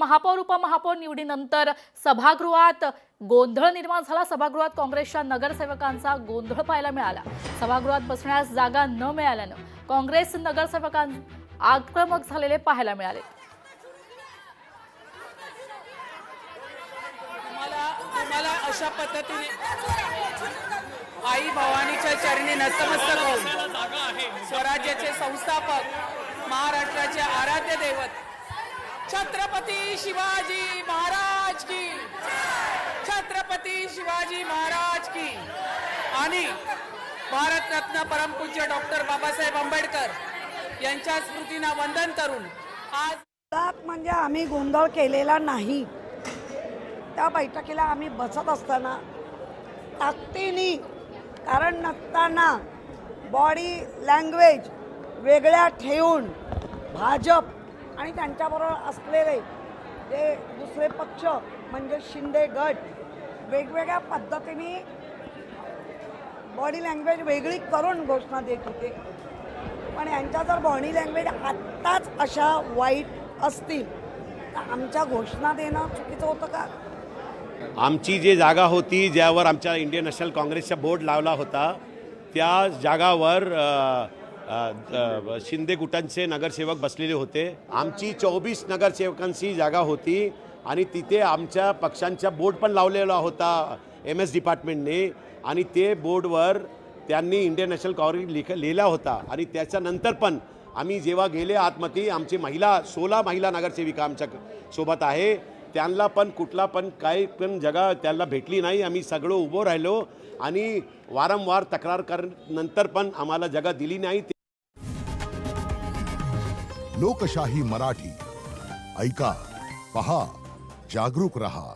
महापौर उपमहापौर निवडीनंतर सभागृहात गोंधळ निर्माण झाला। सभागृहात काँग्रेसच्या नगरसेवकांचा गोंधळ पाहायला मिळाला। सभागृहात बसण्यास जागा न मिळाल्याने काँग्रेस नगरसेवकांना आक्रमक झालेले पाहायला मिळाले। तुम्हाला अशा पद्धतीने आई भवानीच्या चरणी नतमस्तक होऊन स्वराज्याचे संस्थापक महाराष्ट्राचे आराध्य दैवत छत्रपती शिवाजी महाराज की, छत्रपती शिवाजी महाराज की आणि भारतरत्न परमपूज्य डॉक्टर बाबासाहेब आंबेडकर यांच्या स्मृतींना वंदन करून आज म्हणजे आम्ही गोंधळ केलेला नाही। त्या बैठकीला आम्ही बसत असताना ताकदीने, कारण नसताना बॉडी लँग्वेज वेगळ्या ठेवून भाजप आणि त्यांच्याबरोबर असलेले जे दुसरे पक्ष म्हणजे शिंदे गट वेगवेगळ्या पद्धतीने बॉडी लँग्वेज वेगळी करून घोषणा देत होते। पण यांच्या जर बॉडी लँग्वेज आत्ताच अशा वाईट असतील तर आमच्या घोषणा देणं चुकीचं होतं का? आमची जी जागा होती ज्यावर आमच्या इंडियन नॅशनल काँग्रेसचा बोर्ड लावला होता त्या जागावर शिंदे गुटांचे नगरसेवक बसलेले होते। आमची 24 नगरसेवकांची जागा होती आणि तिथे आमच्या पक्षांचा बोर्ड पण लावलेला होता MS डिपार्टमेंटने आणि ते बोर्डवर त्यांनी इंडियन नॅशनल काँग्रेस लिहिला होता। आणि त्याच्यानंतर पण आम्ही जेव्हा गेले आतमध्ये आमची 16 महिला नगरसेविका आमच्या सोबत आहे, त्यांना पण कुठला पण काही पण जागा त्यांना भेटली नाही। आम्ही सगळं उभं राहिलो आणि वारंवार तक्रार नंतर पण आम्हाला जागा दिली नाही। लोकशाही मराठी ऐका, पहा, जागरूक रहा।